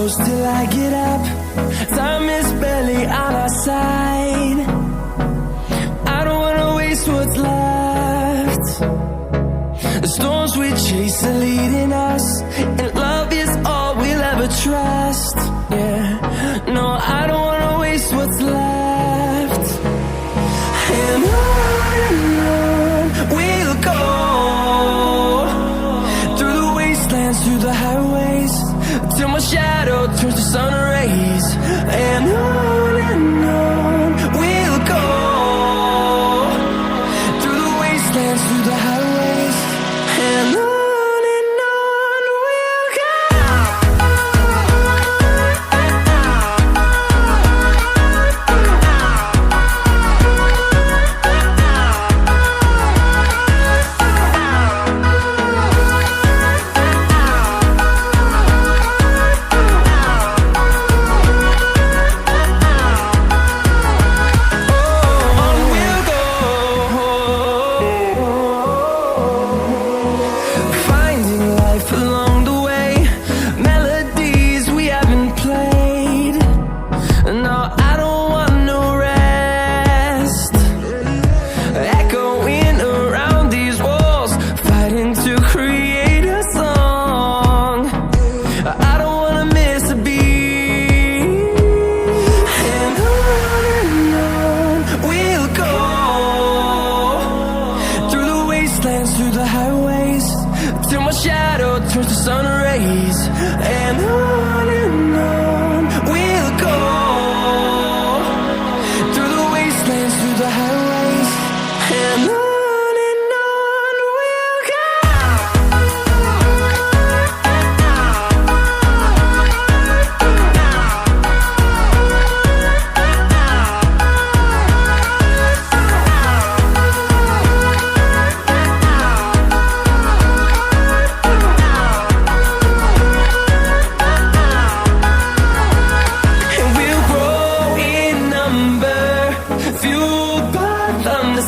close till I get up. Time is barely on our side. I don't wanna waste what's left. The storms we chase are leading us, and love is all we'll ever trust. Yeah, no, I don't wanna waste what's left. And on we'll go, through the wastelands, through the highways, till my shadow turns to sun rays. And on we'll go, through the wastelands, through the highways, and on we'll go. Through the highways, till my shadow turns to sun rays. And on we'll go, through the wastelands, through the highways, and on we'll go.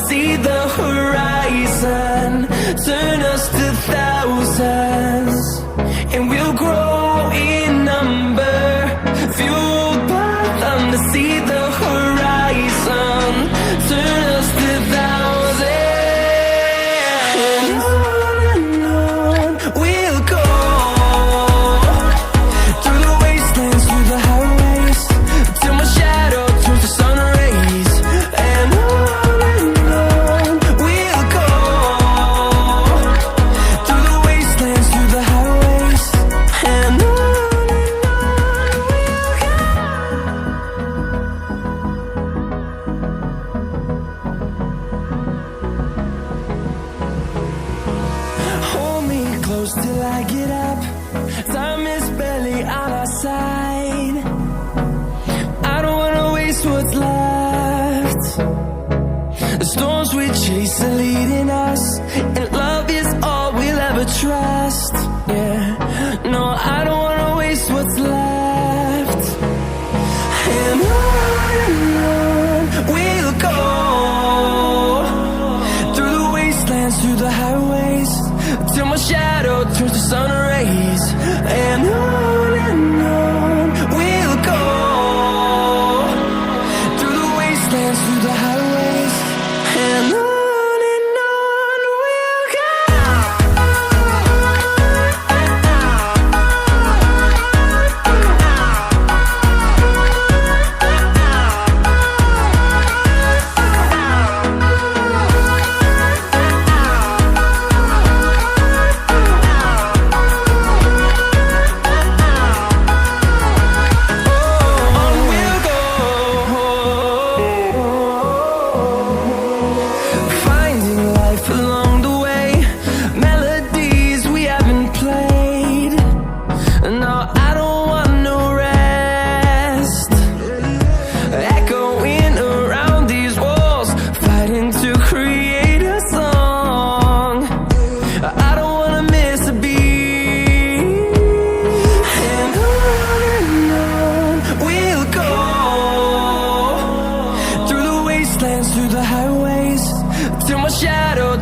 See the horizon turn us to thousands, and we'll grow in number, fueled by them. To see the horizon turn us to thousands, and on we'll go, through the wastelands, through the highways, till my shadow turns to sun rays. And close till I get up. Time is barely on our side. I don't wanna waste what's left. The storms we chase are leading us, and love is all we'll ever trust. Yeah, no, I don't wanna waste what's left. And on we'll go, through the wastelands, through the highways, till my shadow turns to sun rays. And on we'll go, through the wastelands, through the highways, and on we'll go.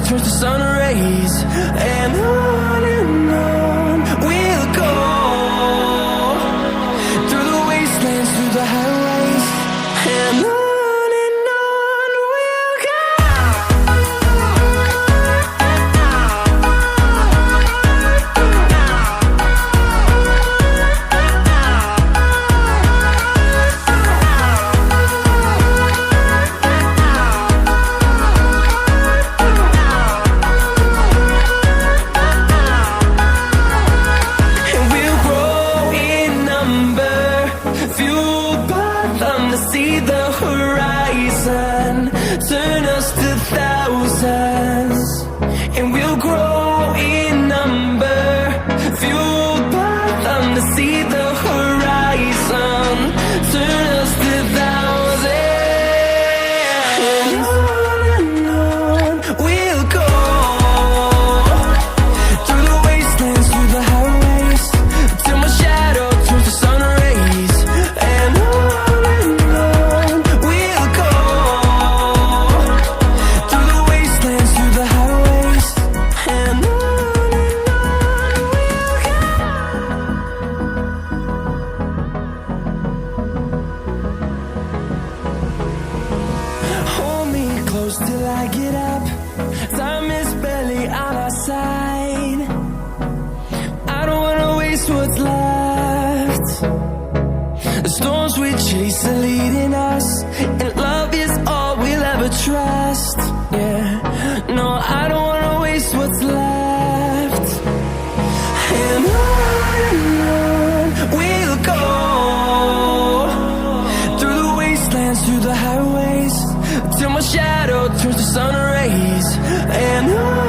turns to sun rays, and on we'll go, and on we'll go. And we'll grow in number, fueled by them to see the horizon, turn us to thousands. And we'll grow in number, fueled by them to see the horizon, turn us to thousands. And on we'll go, through the wastelands, through the highways, till my shadow turns to sun rays. And on we'll go, through the wastelands, through the highways. And on hold me close till I get up. Time is barely on our side. I don't wanna waste what's left. The storms we chase are leading us, and love is all we'll ever trust. Yeah, no, I don't wanna waste what's left. And on we'll go, through the wastelands, through the highways, till my shadow turns to sun rays. And on